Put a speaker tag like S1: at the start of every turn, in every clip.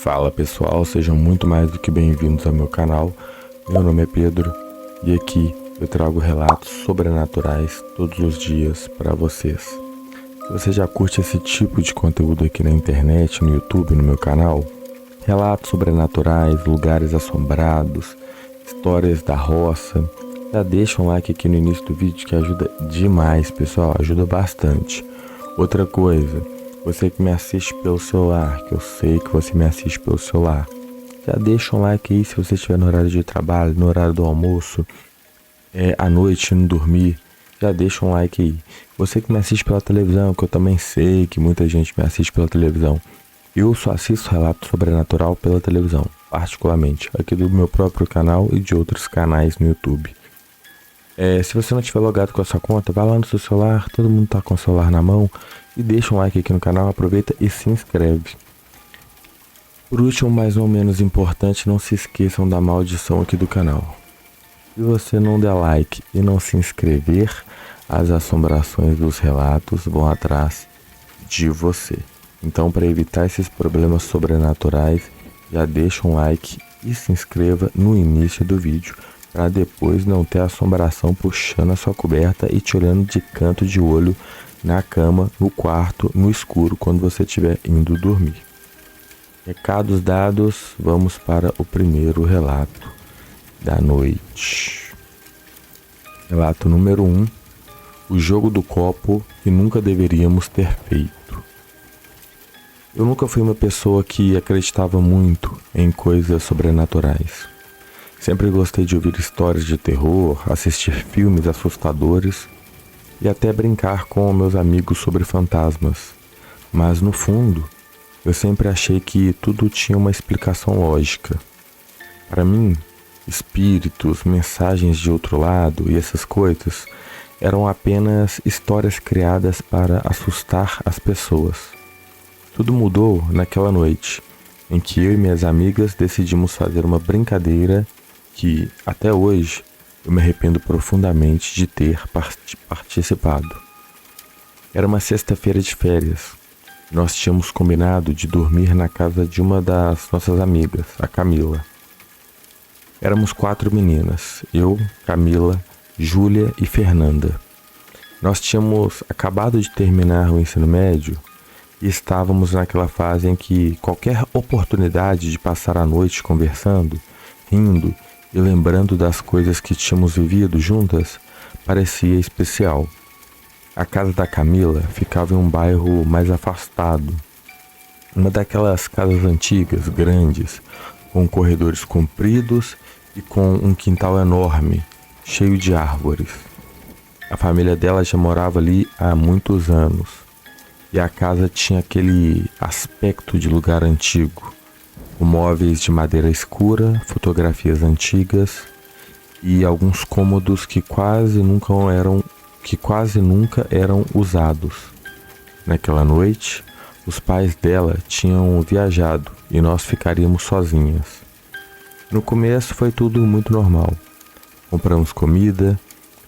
S1: Fala pessoal, sejam muito mais do que bem-vindos ao meu canal. Meu nome é Pedro e aqui eu trago relatos sobrenaturais todos os dias para vocês. Se você já curte esse tipo de conteúdo aqui na internet, no YouTube, no meu canal, relatos sobrenaturais, lugares assombrados, histórias da roça, já deixa um like aqui no início do vídeo que ajuda demais, pessoal, ajuda bastante. Outra coisa, você que me assiste pelo celular, que eu sei que você me assiste pelo celular, já deixa um like aí se você estiver no horário de trabalho, no horário do almoço, à noite, indo dormir, já deixa um like aí. Você que me assiste pela televisão, que eu também sei que muita gente me assiste pela televisão, eu só assisto relato sobrenatural pela televisão, particularmente, aqui do meu próprio canal e de outros canais no YouTube. Se você não estiver logado com a sua conta, vai lá no seu celular, todo mundo tá com o celular na mão, e deixa um like aqui no canal, aproveita e se inscreve. Por último, mais ou menos importante, não se esqueçam da maldição aqui do canal. Se você não der like e não se inscrever, as assombrações dos relatos vão atrás de você. Então, para evitar esses problemas sobrenaturais, já deixa um like e se inscreva no início do vídeo, para depois não ter assombração puxando a sua coberta e te olhando de canto de olho na cama, no quarto, no escuro, quando você estiver indo dormir. Recados dados, vamos para o primeiro relato da noite. Relato número 1. O jogo do copo que nunca deveríamos ter feito. Eu nunca fui uma pessoa que acreditava muito em coisas sobrenaturais. Sempre gostei de ouvir histórias de terror, assistir filmes assustadores e até brincar com meus amigos sobre fantasmas. Mas no fundo, eu sempre achei que tudo tinha uma explicação lógica. Para mim, espíritos, mensagens de outro lado e essas coisas eram apenas histórias criadas para assustar as pessoas. Tudo mudou naquela noite em que eu e minhas amigas decidimos fazer uma brincadeira que, até hoje, eu me arrependo profundamente de ter participado. Era uma sexta-feira de férias. Nós tínhamos combinado de dormir na casa de uma das nossas amigas, a Camila. Éramos 4 meninas, eu, Camila, Júlia e Fernanda. Nós tínhamos acabado de terminar o ensino médio e estávamos naquela fase em que qualquer oportunidade de passar a noite conversando, rindo e lembrando das coisas que tínhamos vivido juntas parecia especial. A casa da Camila ficava em um bairro mais afastado, uma daquelas casas antigas, grandes, com corredores compridos e com um quintal enorme, cheio de árvores. A família dela já morava ali há muitos anos e a casa tinha aquele aspecto de lugar antigo, com móveis de madeira escura, fotografias antigas e alguns cômodos que quase nunca eram usados. Naquela noite, os pais dela tinham viajado e nós ficaríamos sozinhas. No começo foi tudo muito normal. Compramos comida,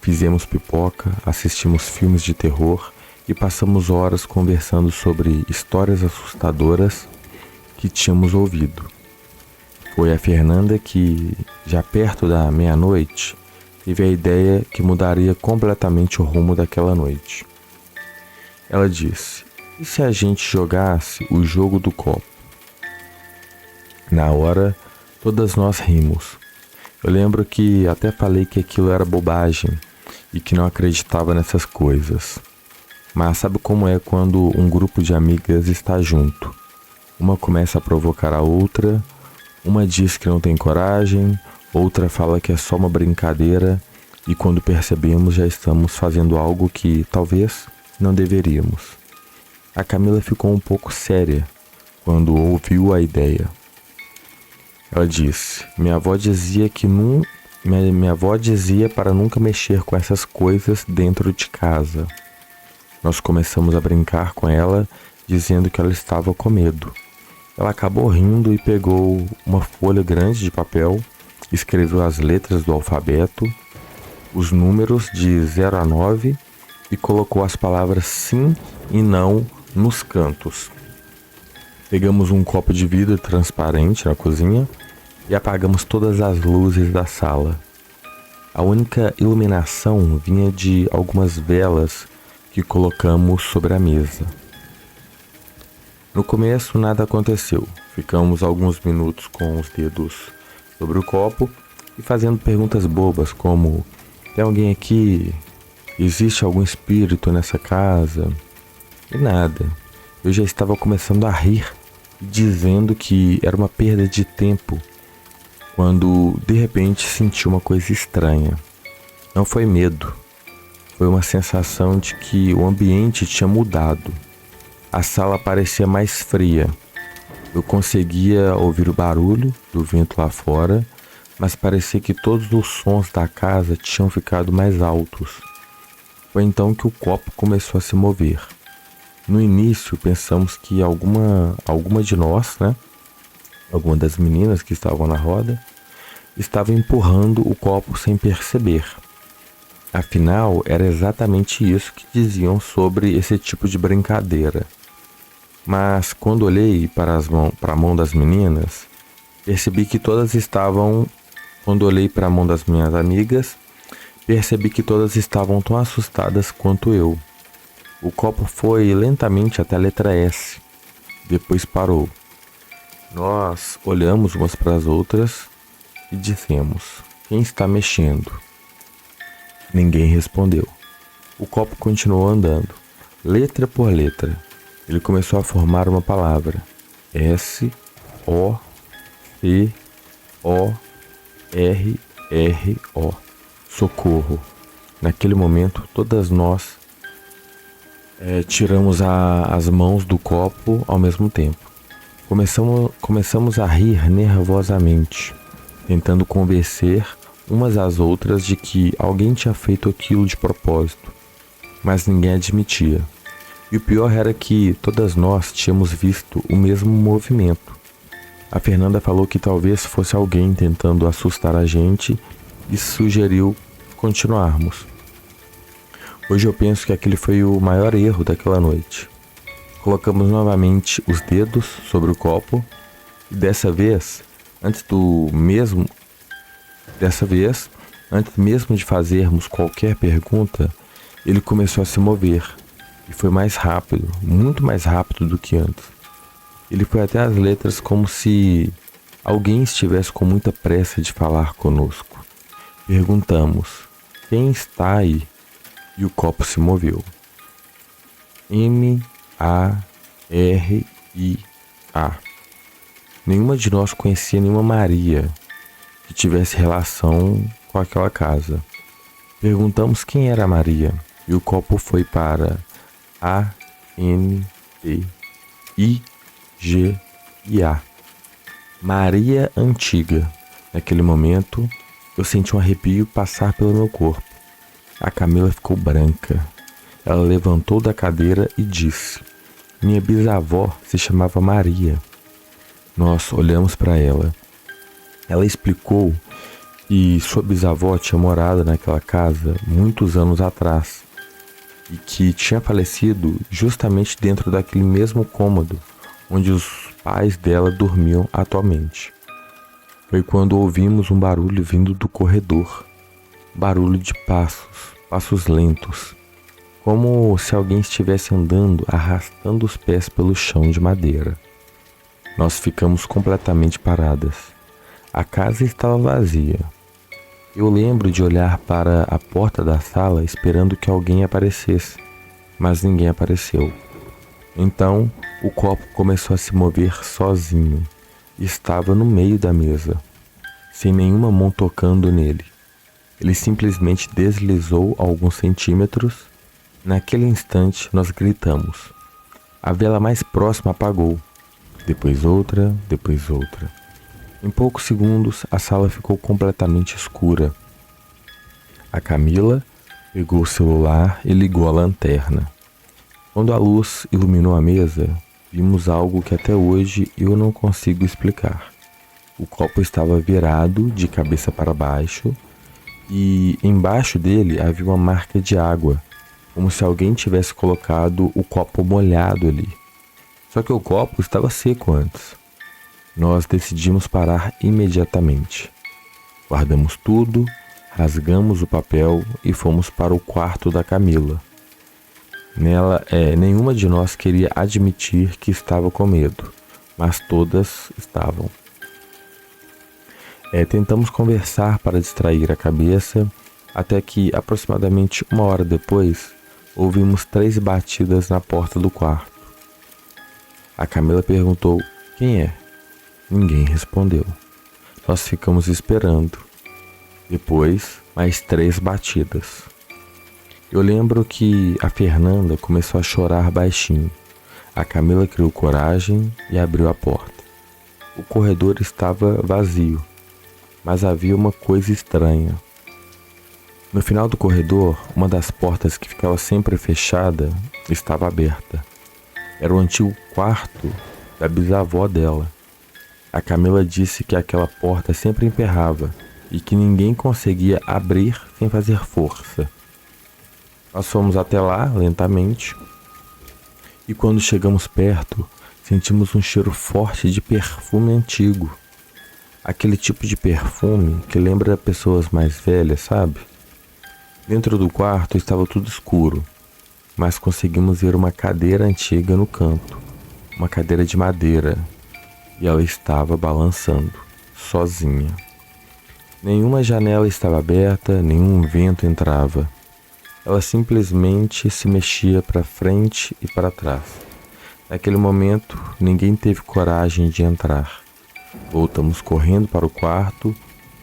S1: fizemos pipoca, assistimos filmes de terror e passamos horas conversando sobre histórias assustadoras que tínhamos ouvido. Foi a Fernanda que, já perto da meia-noite, teve a ideia que mudaria completamente o rumo daquela noite. Ela disse: "E se a gente jogasse o jogo do copo?" Na hora, todas nós rimos. Eu lembro que até falei que aquilo era bobagem e que não acreditava nessas coisas. Mas sabe como é quando um grupo de amigas está junto? Uma começa a provocar a outra, uma diz que não tem coragem, outra fala que é só uma brincadeira e quando percebemos já estamos fazendo algo que talvez não deveríamos. A Camila ficou um pouco séria quando ouviu a ideia. Ela disse: minha avó dizia para nunca mexer com essas coisas dentro de casa. Nós começamos a brincar com ela, dizendo que ela estava com medo. Ela acabou rindo e pegou uma folha grande de papel, escreveu as letras do alfabeto, os números de 0 a 9 e colocou as palavras sim e não nos cantos. Pegamos um copo de vidro transparente na cozinha e apagamos todas as luzes da sala. A única iluminação vinha de algumas velas que colocamos sobre a mesa. No começo nada aconteceu. Ficamos alguns minutos com os dedos sobre o copo e fazendo perguntas bobas como: tem alguém aqui? Existe algum espírito nessa casa? E nada. Eu já estava começando a rir e dizendo que era uma perda de tempo, quando de repente senti uma coisa estranha. Não foi medo, foi uma sensação de que o ambiente tinha mudado. A sala parecia mais fria. Eu conseguia ouvir o barulho do vento lá fora, mas parecia que todos os sons da casa tinham ficado mais altos. Foi então que o copo começou a se mover. No início pensamos que alguma de nós, alguma das meninas que estavam na roda, estava empurrando o copo sem perceber. Afinal, era exatamente isso que diziam sobre esse tipo de brincadeira. Mas quando olhei para a mão das meninas, percebi que todas estavam... Quando olhei para a mão das minhas amigas, percebi que todas estavam tão assustadas quanto eu. O copo foi lentamente até a letra S. Depois parou. Nós olhamos umas para as outras e dissemos: quem está mexendo? Ninguém respondeu. O copo continuou andando, letra por letra. Ele começou a formar uma palavra: S-O-C-O-R-R-O. Socorro. Naquele momento, todas nós tiramos as mãos do copo ao mesmo tempo. Começamos a rir nervosamente, tentando convencer umas às outras de que alguém tinha feito aquilo de propósito, mas ninguém admitia. E o pior era que todas nós tínhamos visto o mesmo movimento. A Fernanda falou que talvez fosse alguém tentando assustar a gente e sugeriu continuarmos. Hoje eu penso que aquele foi o maior erro daquela noite. Colocamos novamente os dedos sobre o copo e dessa vez, antes mesmo de fazermos qualquer pergunta, ele começou a se mover e foi mais rápido, muito mais rápido do que antes. Ele foi até as letras como se alguém estivesse com muita pressa de falar conosco. Perguntamos: quem está aí? E o copo se moveu. M-A-R-I-A. Nenhuma de nós conhecia nenhuma Maria que tivesse relação com aquela casa. Perguntamos quem era a Maria e o copo foi para A-N-T-I-G-I-A. Maria Antiga. Naquele momento, eu senti um arrepio passar pelo meu corpo. A Camila ficou branca. Ela levantou da cadeira e disse: minha bisavó se chamava Maria. Nós olhamos para ela. Ela explicou que sua bisavó tinha morado naquela casa muitos anos atrás e que tinha falecido justamente dentro daquele mesmo cômodo onde os pais dela dormiam atualmente. Foi quando ouvimos um barulho vindo do corredor. Barulho de passos lentos, como se alguém estivesse andando arrastando os pés pelo chão de madeira. Nós ficamos completamente paradas. A casa estava vazia. Eu lembro de olhar para a porta da sala esperando que alguém aparecesse, mas ninguém apareceu. Então, o copo começou a se mover sozinho. Estava no meio da mesa, sem nenhuma mão tocando nele. Ele simplesmente deslizou alguns centímetros. Naquele instante, nós gritamos. A vela mais próxima apagou. Depois outra, depois outra. Em poucos segundos, a sala ficou completamente escura. A Camila pegou o celular e ligou a lanterna. Quando a luz iluminou a mesa, vimos algo que até hoje eu não consigo explicar. O copo estava virado de cabeça para baixo e embaixo dele havia uma marca de água, como se alguém tivesse colocado o copo molhado ali. Só que o copo estava seco antes. Nós decidimos parar imediatamente. Guardamos tudo, rasgamos o papel e fomos para o quarto da Camila. Nenhuma de nós queria admitir que estava com medo, mas todas estavam. Tentamos conversar para distrair a cabeça, até que, aproximadamente 1 hora depois, ouvimos 3 batidas na porta do quarto. A Camila perguntou: "Quem é?" Ninguém respondeu. Nós ficamos esperando. Depois, mais 3 batidas. Eu lembro que a Fernanda começou a chorar baixinho. A Camila criou coragem e abriu a porta. O corredor estava vazio, mas havia uma coisa estranha. No final do corredor, uma das portas que ficava sempre fechada estava aberta. Era o antigo quarto da bisavó dela. A Camila disse que aquela porta sempre emperrava e que ninguém conseguia abrir sem fazer força. Nós fomos até lá lentamente e quando chegamos perto, sentimos um cheiro forte de perfume antigo. Aquele tipo de perfume que lembra pessoas mais velhas, sabe? Dentro do quarto estava tudo escuro, mas conseguimos ver uma cadeira antiga no canto, uma cadeira de madeira, e ela estava balançando, sozinha. Nenhuma janela estava aberta, nenhum vento entrava. Ela simplesmente se mexia para frente e para trás. Naquele momento, ninguém teve coragem de entrar. Voltamos correndo para o quarto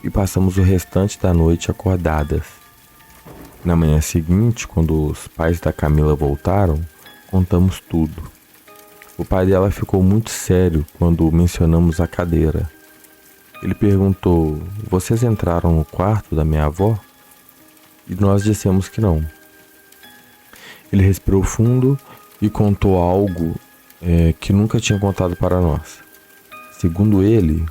S1: e passamos o restante da noite acordadas. Na manhã seguinte, quando os pais da Camila voltaram, contamos tudo. O pai dela ficou muito sério quando mencionamos a cadeira. Ele perguntou: "Vocês entraram no quarto da minha avó?" E nós dissemos que não. Ele respirou fundo e contou algo que nunca tinha contado para nós. Segundo ele,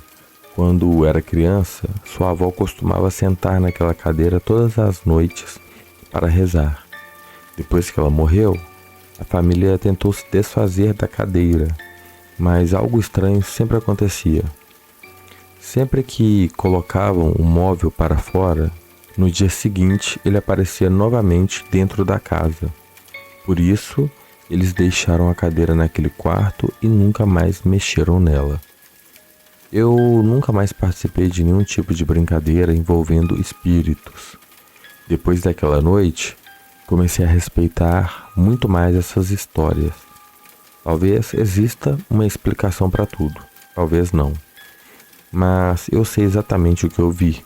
S1: quando era criança, sua avó costumava sentar naquela cadeira todas as noites para rezar. Depois que ela morreu, a família tentou se desfazer da cadeira, mas algo estranho sempre acontecia. Sempre que colocavam o móvel para fora, no dia seguinte ele aparecia novamente dentro da casa. Por isso, eles deixaram a cadeira naquele quarto e nunca mais mexeram nela. Eu nunca mais participei de nenhum tipo de brincadeira envolvendo espíritos. Depois daquela noite, comecei a respeitar muito mais essas histórias. Talvez exista uma explicação para tudo, talvez não. Mas eu sei exatamente o que eu vi.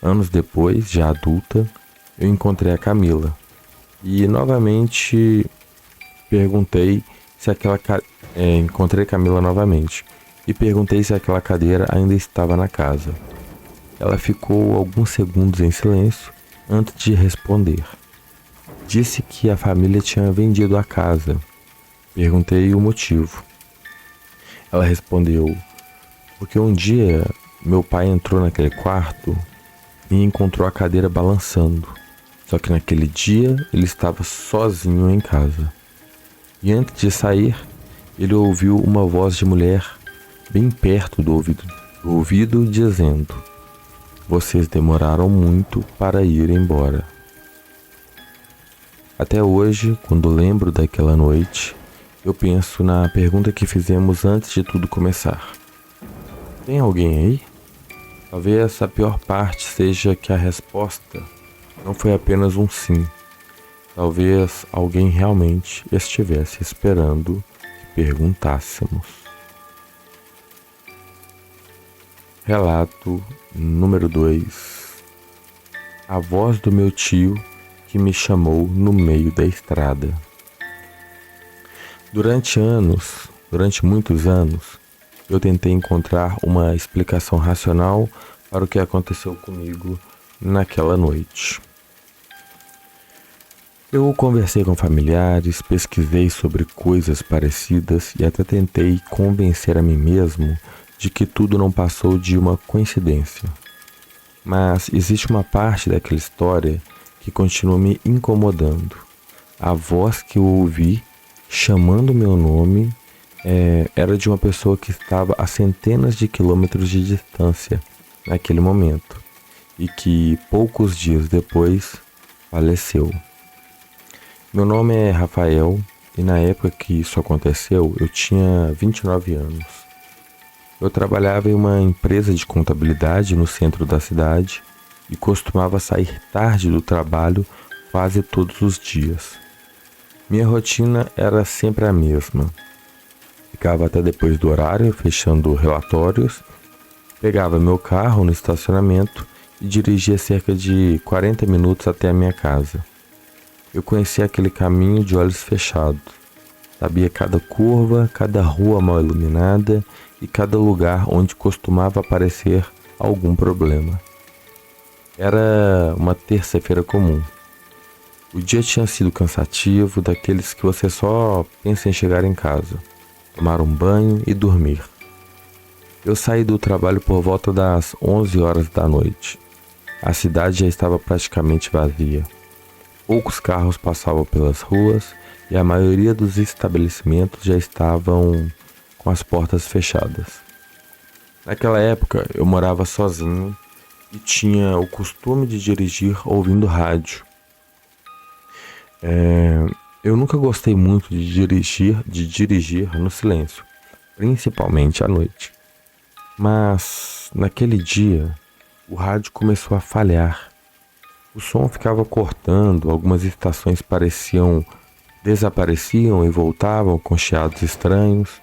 S1: Anos depois, já adulta, eu encontrei a Camila e novamente perguntei se encontrei Camila novamente e perguntei se aquela cadeira ainda estava na casa. Ela ficou alguns segundos em silêncio antes de responder. Disse que a família tinha vendido a casa. Perguntei o motivo. Ela respondeu: "Porque um dia meu pai entrou naquele quarto e encontrou a cadeira balançando. Só que naquele dia ele estava sozinho em casa. E antes de sair, ele ouviu uma voz de mulher bem perto do ouvido dizendo: 'Vocês demoraram muito para ir embora.'" Até hoje, quando lembro daquela noite, eu penso na pergunta que fizemos antes de tudo começar. Tem alguém aí? Talvez a pior parte seja que a resposta não foi apenas um sim. Talvez alguém realmente estivesse esperando que perguntássemos. Relato número 2. A voz do meu tio que me chamou no meio da estrada. Durante muitos anos, eu tentei encontrar uma explicação racional para o que aconteceu comigo naquela noite. Eu conversei com familiares, pesquisei sobre coisas parecidas e até tentei convencer a mim mesmo de que tudo não passou de uma coincidência. Mas existe uma parte daquela história que continua me incomodando. A voz que eu ouvi chamando meu nome era de uma pessoa que estava a centenas de quilômetros de distância naquele momento e que poucos dias depois faleceu. Meu nome é Rafael e na época que isso aconteceu eu tinha 29 anos. Eu trabalhava em uma empresa de contabilidade no centro da cidade e costumava sair tarde do trabalho quase todos os dias. Minha rotina era sempre a mesma. Ficava até depois do horário, fechando relatórios, pegava meu carro no estacionamento e dirigia cerca de 40 minutos até a minha casa. Eu conhecia aquele caminho de olhos fechados. Sabia cada curva, cada rua mal iluminada e cada lugar onde costumava aparecer algum problema. Era uma terça-feira comum. O dia tinha sido cansativo, daqueles que você só pensa em chegar em casa, tomar um banho e dormir. Eu saí do trabalho por volta das 11 horas da noite. A cidade já estava praticamente vazia. Poucos carros passavam pelas ruas e a maioria dos estabelecimentos já estavam com as portas fechadas. Naquela época eu morava sozinho e tinha o costume de dirigir ouvindo rádio. Eu nunca gostei muito de dirigir no silêncio, principalmente à noite. Mas naquele dia o rádio começou a falhar. O som ficava cortando, algumas estações desapareciam e voltavam com chiados estranhos.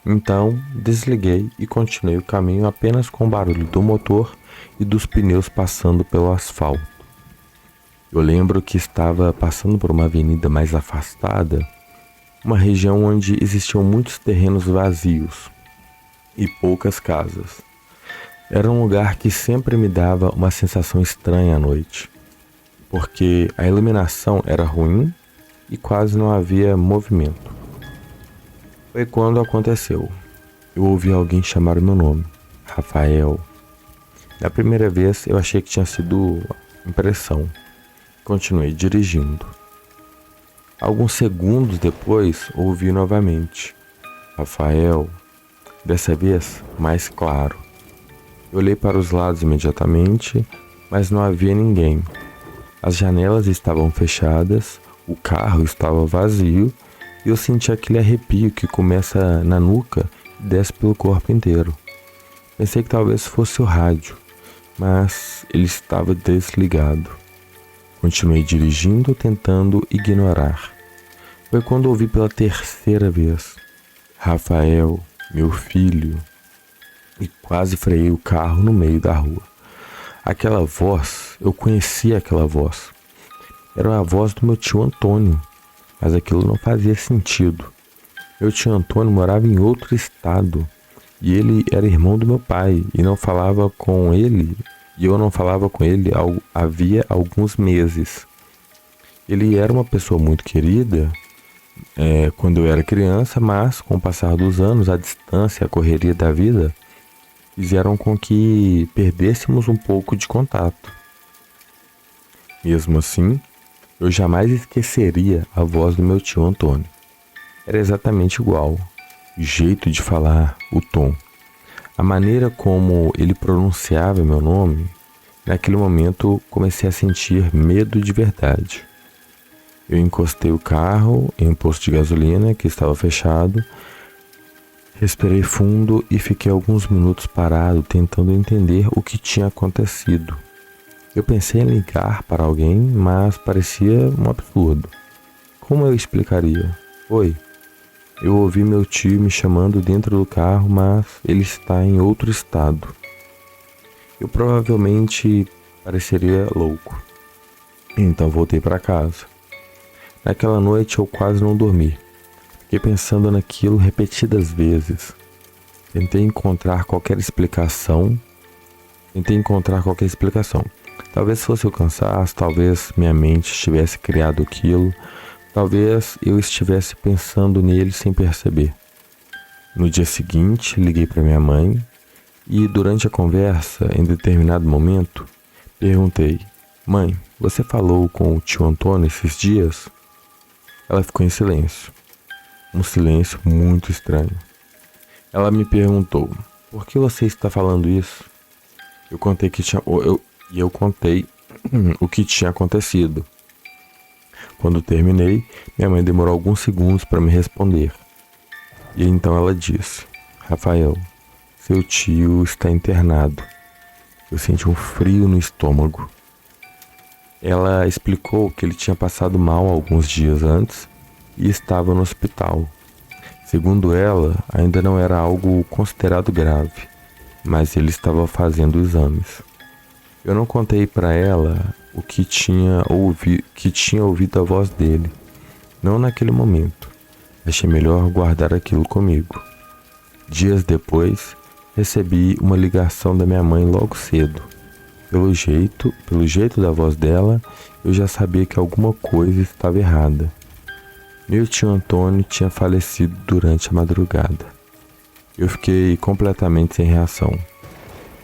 S1: Então desliguei e continuei o caminho apenas com o barulho do motor e dos pneus passando pelo asfalto. Eu lembro que estava passando por uma avenida mais afastada, uma região onde existiam muitos terrenos vazios e poucas casas. Era um lugar que sempre me dava uma sensação estranha à noite, porque a iluminação era ruim e quase não havia movimento. Foi quando aconteceu. Eu ouvi alguém chamar o meu nome, Rafael. Na primeira vez eu achei que tinha sido impressão. Continuei dirigindo. Alguns segundos depois ouvi novamente, Rafael, dessa vez mais claro. Eu olhei para os lados imediatamente, mas não havia ninguém. As janelas estavam fechadas, o carro estava vazio e eu senti aquele arrepio que começa na nuca e desce pelo corpo inteiro. Pensei que talvez fosse o rádio, mas ele estava desligado. Continuei dirigindo, tentando ignorar. Foi quando ouvi pela terceira vez, Rafael, meu filho, e quase freiei o carro no meio da rua. Aquela voz, eu conhecia aquela voz. Era a voz do meu tio Antônio, mas aquilo não fazia sentido. Meu tio Antônio morava em outro estado e ele era irmão do meu pai e não falava com ele, e eu não falava com ele havia alguns meses. Ele era uma pessoa muito querida quando eu era criança, mas com o passar dos anos, a distância, a correria da vida fizeram com que perdêssemos um pouco de contato. Mesmo assim, eu jamais esqueceria a voz do meu tio Antônio. Era exatamente igual, o jeito de falar, o tom, a maneira como ele pronunciava meu nome. Naquele momento comecei a sentir medo de verdade. Eu encostei o carro em um posto de gasolina que estava fechado. Respirei fundo e fiquei alguns minutos parado tentando entender o que tinha acontecido. Eu pensei em ligar para alguém, mas parecia um absurdo. Como eu explicaria? Oi, eu ouvi meu tio me chamando dentro do carro, mas ele está em outro estado. Eu provavelmente pareceria louco. Então voltei para casa. Naquela noite eu quase não dormi. Fiquei pensando naquilo repetidas vezes. Tentei encontrar qualquer explicação. Talvez fosse o cansaço, talvez minha mente tivesse criado aquilo, talvez eu estivesse pensando nele sem perceber. No dia seguinte, liguei para minha mãe e durante a conversa, em determinado momento, perguntei: Mãe, você falou com o tio Antônio esses dias? Ela ficou em silêncio. um silêncio muito estranho. Ela me perguntou: por que você está falando isso? Eu contei eu contei o que tinha acontecido. Quando terminei, minha mãe demorou alguns segundos para me responder. E então ela disse: Rafael, seu tio está internado. Eu senti um frio no estômago. Ela explicou que ele tinha passado mal alguns dias antes e estava no hospital. Segundo ela, ainda não era algo considerado grave, mas ele estava fazendo exames. Eu não contei para ela o que tinha ouvido a voz dele, não naquele momento. Achei melhor guardar aquilo comigo. Dias depois, recebi uma ligação da minha mãe logo cedo. Pelo jeito da voz dela, eu já sabia que alguma coisa estava errada. Meu tio Antônio tinha falecido durante a madrugada. Eu fiquei completamente sem reação.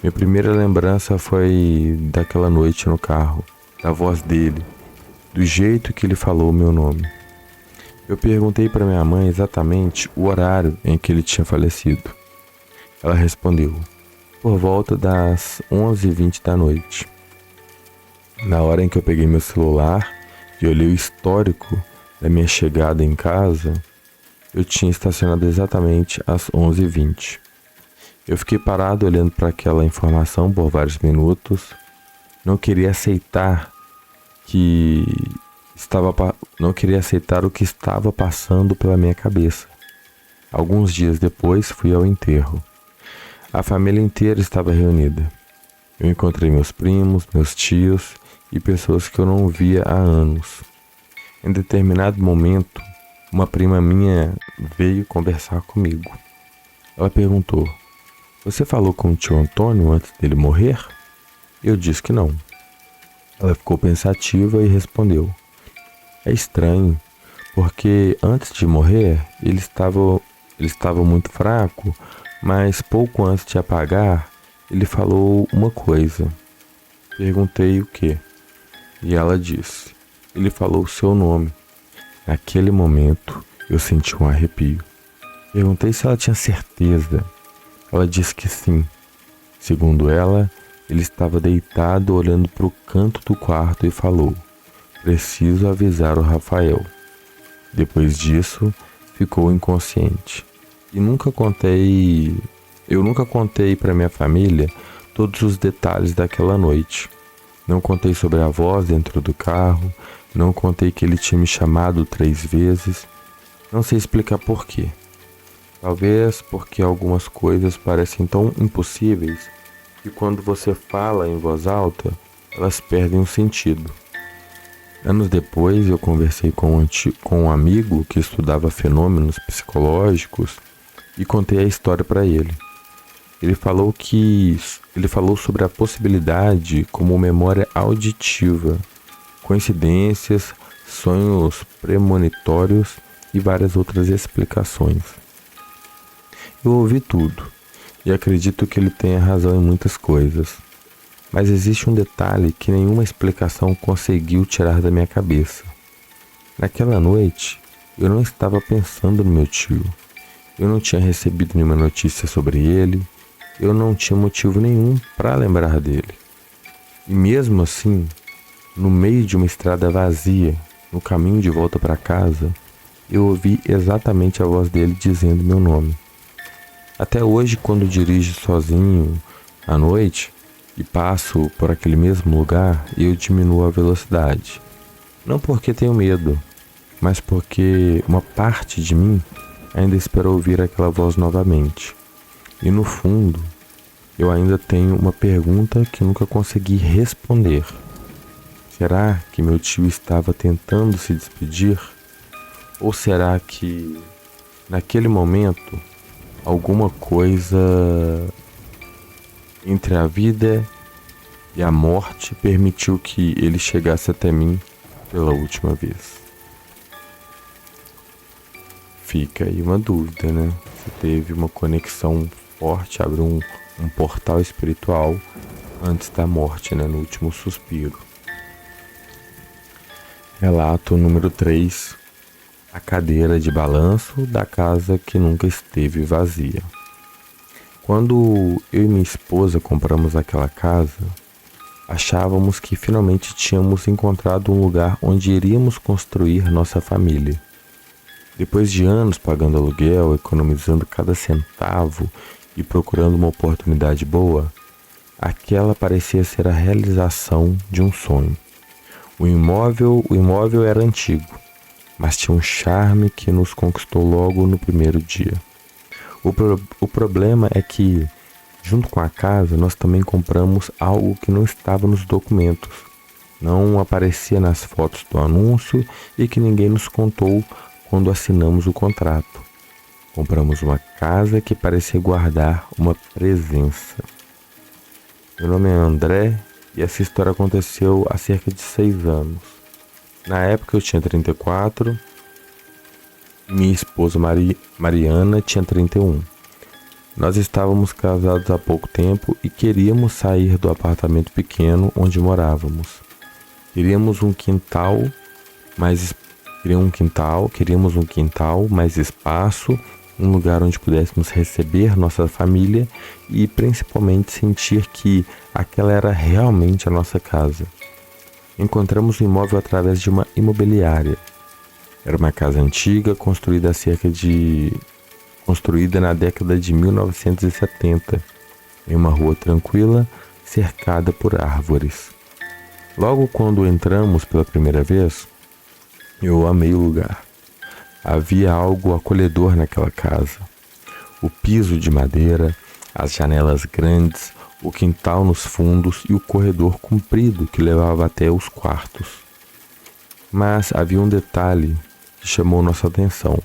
S1: Minha primeira lembrança foi daquela noite no carro, da voz dele, do jeito que ele falou o meu nome. Eu perguntei para minha mãe exatamente o horário em que ele tinha falecido. Ela respondeu: por volta das 11h20 da noite. Na hora em que eu peguei meu celular e olhei o histórico da minha chegada em casa, eu tinha estacionado exatamente às 11h20. Eu fiquei parado olhando para aquela informação por vários minutos. Não queria aceitar o que estava passando pela minha cabeça. Alguns dias depois, fui ao enterro. A família inteira estava reunida. Eu encontrei meus primos, meus tios e pessoas que eu não via há anos. Em determinado momento, uma prima minha veio conversar comigo. Ela perguntou: você falou com o tio Antônio antes dele morrer? Eu disse que não. Ela ficou pensativa e respondeu: é estranho, porque antes de morrer ele estava muito fraco, mas pouco antes de apagar ele falou uma coisa. Perguntei o quê? E ela disse: ele falou o seu nome. Naquele momento eu senti um arrepio. Perguntei se ela tinha certeza. Ela disse que sim. Segundo ela, ele estava deitado olhando para o canto do quarto e falou: preciso avisar o Rafael. Depois disso, ficou inconsciente. Eu nunca contei para minha família todos os detalhes daquela noite. Não contei sobre a voz dentro do carro, não contei que ele tinha me chamado 3 vezes. Não sei explicar por quê. Talvez porque algumas coisas parecem tão impossíveis que quando você fala em voz alta, elas perdem o sentido. Anos depois, eu conversei com um amigo que estudava fenômenos psicológicos e contei a história para ele. Ele falou sobre a possibilidade como memória auditiva, coincidências, sonhos premonitórios e várias outras explicações. Eu ouvi tudo e acredito que ele tenha razão em muitas coisas, mas existe um detalhe que nenhuma explicação conseguiu tirar da minha cabeça. Naquela noite, eu não estava pensando no meu tio. Eu não tinha recebido nenhuma notícia sobre ele. Eu não tinha motivo nenhum para lembrar dele. E mesmo assim, no meio de uma estrada vazia, no caminho de volta para casa, eu ouvi exatamente a voz dele dizendo meu nome. Até hoje, quando dirijo sozinho à noite e passo por aquele mesmo lugar, eu diminuo a velocidade. Não porque tenho medo, mas porque uma parte de mim ainda espera ouvir aquela voz novamente. E no fundo, eu ainda tenho uma pergunta que nunca consegui responder. Será que meu tio estava tentando se despedir? Ou será que, naquele momento, alguma coisa entre a vida e a morte permitiu que ele chegasse até mim pela última vez? Fica aí uma dúvida, né? Se teve uma conexão forte, abriu um portal espiritual antes da morte, né? No último suspiro. Relato número 3. a cadeira de balanço da casa que nunca esteve vazia. Quando eu e minha esposa compramos aquela casa, achávamos que finalmente tínhamos encontrado um lugar onde iríamos construir nossa família. Depois de anos pagando aluguel, economizando cada centavo e procurando uma oportunidade boa, aquela parecia ser a realização de um sonho. O imóvel era antigo, mas tinha um charme que nos conquistou logo no primeiro dia. O problema é que, junto com a casa, nós também compramos algo que não estava nos documentos, não aparecia nas fotos do anúncio e que ninguém nos contou quando assinamos o contrato. Compramos uma casa que parecia guardar uma presença. Meu nome é André e essa história aconteceu há cerca de 6 anos. Na época eu tinha 34, minha esposa Mariana tinha 31. Nós estávamos casados há pouco tempo e queríamos sair do apartamento pequeno onde morávamos. Queríamos um quintal, mais espaço, um lugar onde pudéssemos receber nossa família e principalmente sentir que aquela era realmente a nossa casa. Encontramos o imóvel através de uma imobiliária. Era uma casa antiga, construída na década de 1970, em uma rua tranquila, cercada por árvores. Logo quando entramos pela primeira vez, eu amei o lugar. Havia algo acolhedor naquela casa. O piso de madeira, as janelas grandes, o quintal nos fundos e o corredor comprido que levava até os quartos. Mas havia um detalhe que chamou nossa atenção.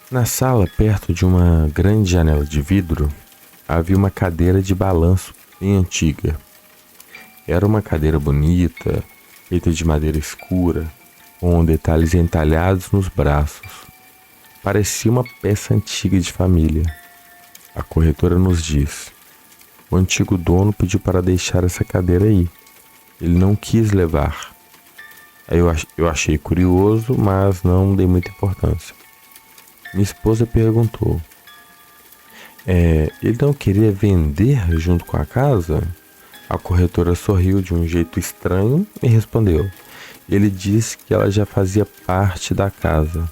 S1: Na sala, perto de uma grande janela de vidro, havia uma cadeira de balanço bem antiga. Era uma cadeira bonita, feita de madeira escura, com detalhes entalhados nos braços. Parecia uma peça antiga de família. A corretora nos diz: o antigo dono pediu para deixar essa cadeira aí. Ele não quis levar. Aí eu achei curioso, mas não dei muita importância. Minha esposa perguntou: ele não queria vender junto com a casa? A corretora sorriu de um jeito estranho e respondeu: ele disse que ela já fazia parte da casa.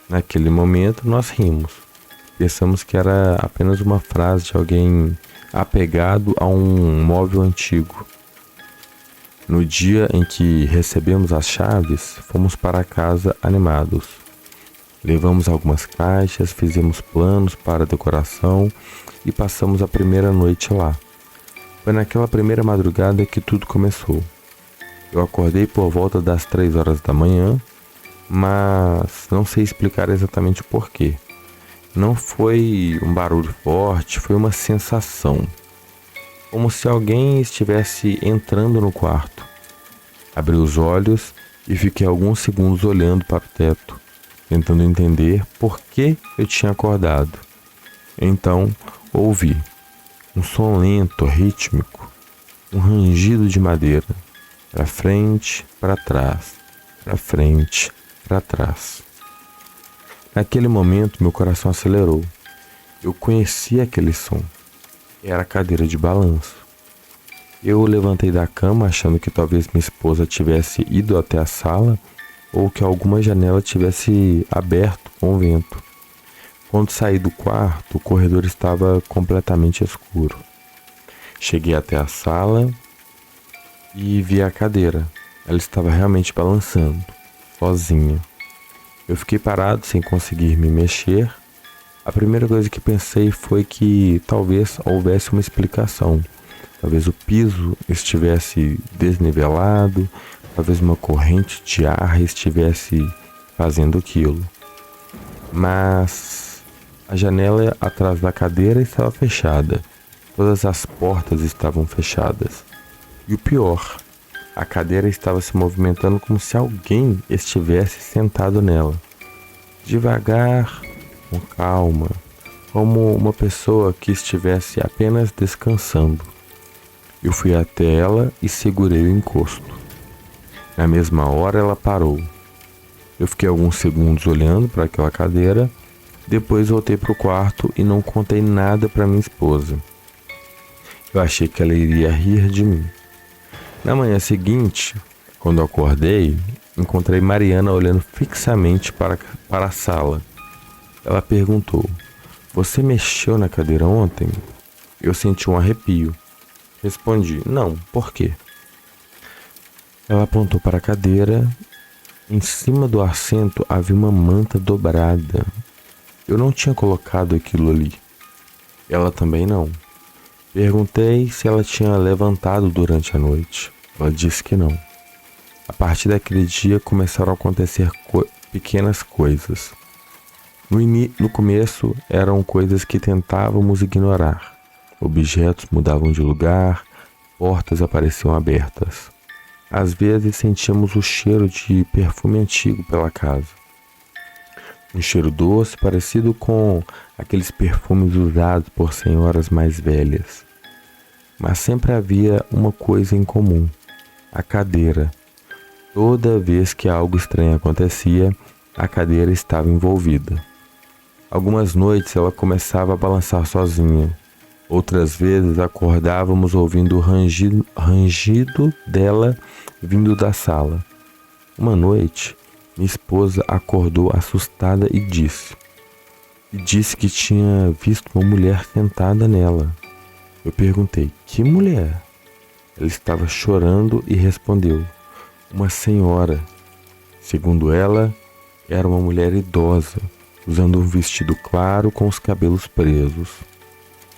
S1: Naquele momento nós rimos. Pensamos que era apenas uma frase de alguém apegado a um móvel antigo. No dia em que recebemos as chaves, fomos para casa animados. Levamos algumas caixas, fizemos planos para a decoração e passamos a primeira noite lá. Foi naquela primeira madrugada que tudo começou. Eu acordei por volta das 3 horas da manhã, mas não sei explicar exatamente o porquê. Não foi um barulho forte, foi uma sensação. Como se alguém estivesse entrando no quarto. Abri os olhos e fiquei alguns segundos olhando para o teto, tentando entender por que eu tinha acordado. Então, ouvi um som lento, rítmico, um rangido de madeira, para frente, para trás, para frente, para trás. Naquele momento, meu coração acelerou. Eu conhecia aquele som. Era a cadeira de balanço. Eu levantei da cama achando que talvez minha esposa tivesse ido até a sala ou que alguma janela tivesse aberto com o vento. Quando saí do quarto, o corredor estava completamente escuro. Cheguei até a sala e vi a cadeira. Ela estava realmente balançando, sozinha. Eu fiquei parado sem conseguir me mexer. A primeira coisa que pensei foi que talvez houvesse uma explicação. Talvez o piso estivesse desnivelado, talvez uma corrente de ar estivesse fazendo aquilo. Mas a janela atrás da cadeira estava fechada. Todas as portas estavam fechadas. E o pior, a cadeira estava se movimentando como se alguém estivesse sentado nela. Devagar, com calma, como uma pessoa que estivesse apenas descansando. Eu fui até ela e segurei o encosto. Na mesma hora ela parou. Eu fiquei alguns segundos olhando para aquela cadeira, depois voltei para o quarto e não contei nada para minha esposa. Eu achei que ela iria rir de mim. Na manhã seguinte, quando acordei, encontrei Mariana olhando fixamente para a sala. Ela perguntou: "Você mexeu na cadeira ontem?" Eu senti um arrepio. Respondi: "Não, por quê?" Ela apontou para a cadeira. Em cima do assento havia uma manta dobrada. Eu não tinha colocado aquilo ali. Ela também não. Perguntei se ela tinha levantado durante a noite. Ela disse que não. A partir daquele dia começaram a acontecer pequenas coisas. No começo eram coisas que tentávamos ignorar. Objetos mudavam de lugar, portas apareciam abertas. Às vezes sentíamos o cheiro de perfume antigo pela casa. Um cheiro doce parecido com aqueles perfumes usados por senhoras mais velhas. Mas sempre havia uma coisa em comum: a cadeira. Toda vez que algo estranho acontecia, a cadeira estava envolvida. Algumas noites ela começava a balançar sozinha. Outras vezes acordávamos ouvindo o rangido dela vindo da sala. Uma noite, minha esposa acordou assustada e disse que tinha visto uma mulher sentada nela. Eu perguntei: "Que mulher?" Ela estava chorando e respondeu: "Uma senhora." Segundo ela, era uma mulher idosa, usando um vestido claro com os cabelos presos.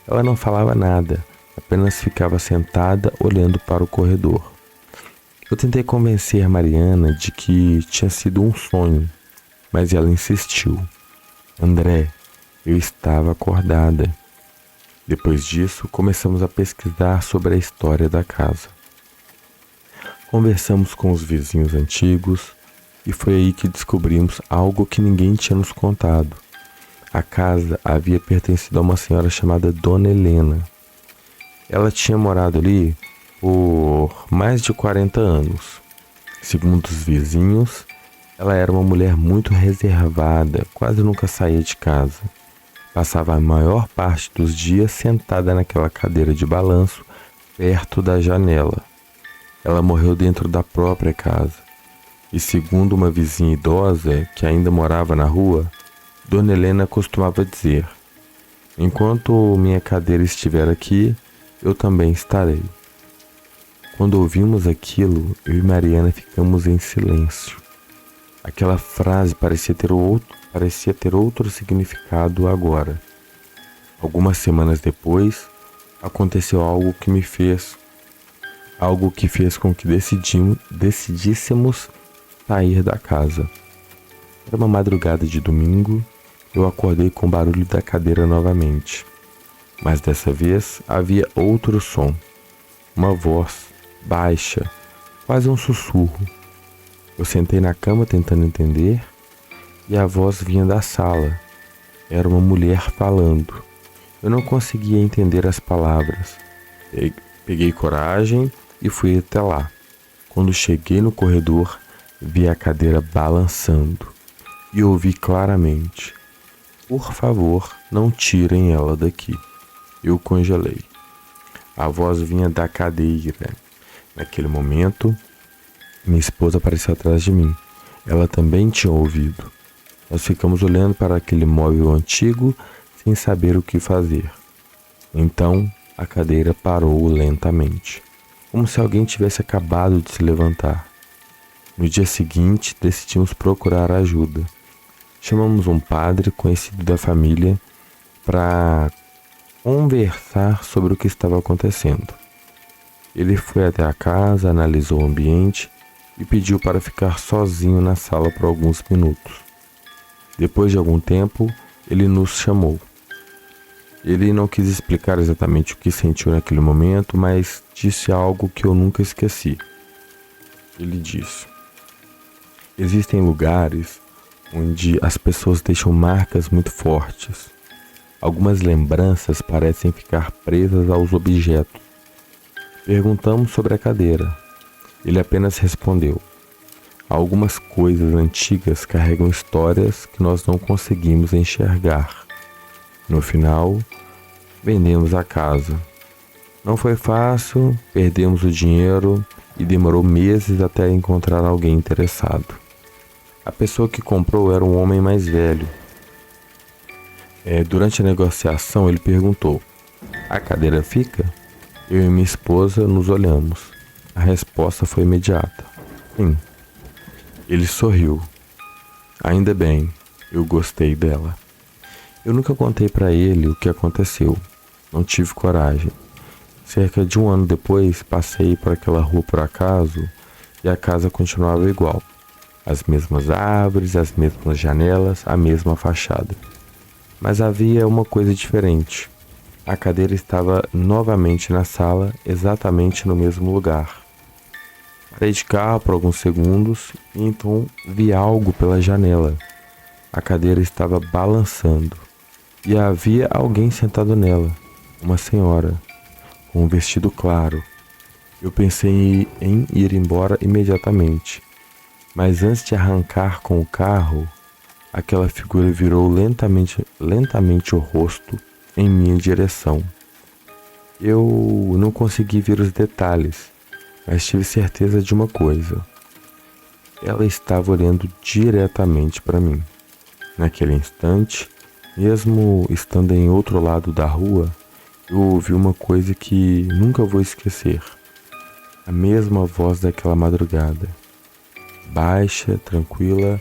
S1: Ela não falava nada, apenas ficava sentada olhando para o corredor. Eu tentei convencer Mariana de que tinha sido um sonho, mas ela insistiu: "André, eu estava acordada." Depois disso, começamos a pesquisar sobre a história da casa. Conversamos com os vizinhos antigos e foi aí que descobrimos algo que ninguém tinha nos contado. A casa havia pertencido a uma senhora chamada Dona Helena. Ela tinha morado ali por mais de 40 anos. Segundo os vizinhos, ela era uma mulher muito reservada, quase nunca saía de casa. Passava a maior parte dos dias sentada naquela cadeira de balanço, perto da janela. Ela morreu dentro da própria casa. E segundo uma vizinha idosa que ainda morava na rua, Dona Helena costumava dizer: "Enquanto minha cadeira estiver aqui, eu também estarei." Quando ouvimos aquilo, eu e Mariana ficamos em silêncio. Aquela frase parecia ter outro significado agora. Algumas semanas depois, aconteceu algo que fez com que decidíssemos sair da casa. Era uma madrugada de domingo. Eu acordei com o barulho da cadeira novamente. Mas dessa vez havia outro som. Uma voz, baixa, quase um sussurro. Eu sentei na cama tentando entender e a voz vinha da sala. Era uma mulher falando. Eu não conseguia entender as palavras. Peguei coragem e fui até lá. Quando cheguei no corredor, vi a cadeira balançando e ouvi claramente: "Por favor, não tirem ela daqui." Eu congelei. A voz vinha da cadeira. Naquele momento, minha esposa apareceu atrás de mim. Ela também tinha ouvido. Nós ficamos olhando para aquele móvel antigo sem saber o que fazer. Então, a cadeira parou lentamente, como se alguém tivesse acabado de se levantar. No dia seguinte, decidimos procurar ajuda. Chamamos um padre conhecido da família para conversar sobre o que estava acontecendo. Ele foi até a casa, analisou o ambiente e pediu para ficar sozinho na sala por alguns minutos. Depois de algum tempo, ele nos chamou. Ele não quis explicar exatamente o que sentiu naquele momento, mas disse algo que eu nunca esqueci. Ele disse: "Existem lugares onde as pessoas deixam marcas muito fortes. Algumas lembranças parecem ficar presas aos objetos." Perguntamos sobre a cadeira. Ele apenas respondeu: Algumas coisas antigas carregam histórias que nós não conseguimos enxergar. No final, vendemos a casa. Não foi fácil, perdemos o dinheiro e demorou meses até encontrar alguém interessado. A pessoa que comprou era um homem mais velho. Durante a negociação, ele perguntou: "A cadeira fica?" Eu e minha esposa nos olhamos. A resposta foi imediata: "Sim." Ele sorriu. Ainda bem, eu gostei dela. Eu nunca contei para ele o que aconteceu. Não tive coragem. Cerca de um ano depois, passei por aquela rua por acaso e a casa continuava igual. As mesmas árvores, as mesmas janelas, a mesma fachada. Mas havia uma coisa diferente. A cadeira estava novamente na sala, exatamente no mesmo lugar. Parei de carro por alguns segundos e então vi algo pela janela. A cadeira estava balançando e havia alguém sentado nela, uma senhora, com um vestido claro. Eu pensei em ir embora imediatamente, mas antes de arrancar com o carro, aquela figura virou lentamente o rosto em minha direção. Eu não consegui ver os detalhes, mas tive certeza de uma coisa. Ela estava olhando diretamente para mim. Naquele instante, mesmo estando em outro lado da rua, eu ouvi uma coisa que nunca vou esquecer. A mesma voz daquela madrugada. Baixa, tranquila,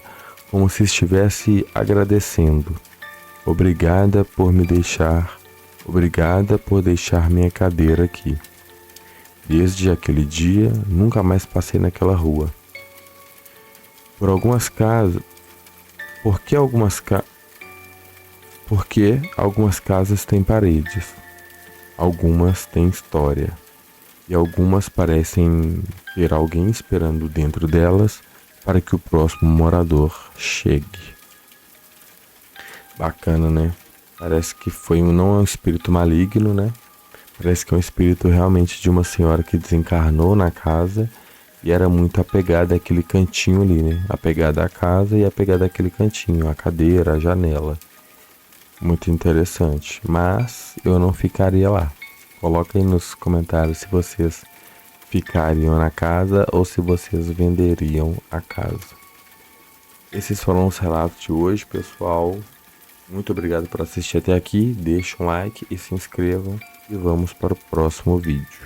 S1: como se estivesse agradecendo. Obrigada por deixar minha cadeira aqui. Desde aquele dia, nunca mais passei naquela rua. Porque algumas casas têm paredes, algumas têm história, e algumas parecem ter alguém esperando dentro delas para que o próximo morador chegue. Bacana, né? Parece que não é um espírito maligno, né? Parece que é um espírito realmente de uma senhora que desencarnou na casa e era muito apegada àquele cantinho ali, né? Apegada à casa e apegada àquele cantinho, à cadeira, à janela. Muito interessante, mas eu não ficaria lá. Coloca aí nos comentários se vocês ficariam na casa ou se vocês venderiam a casa. Esses foram os relatos de hoje, pessoal. Muito obrigado por assistir até aqui. Deixa um like e se inscrevam. E vamos para o próximo vídeo.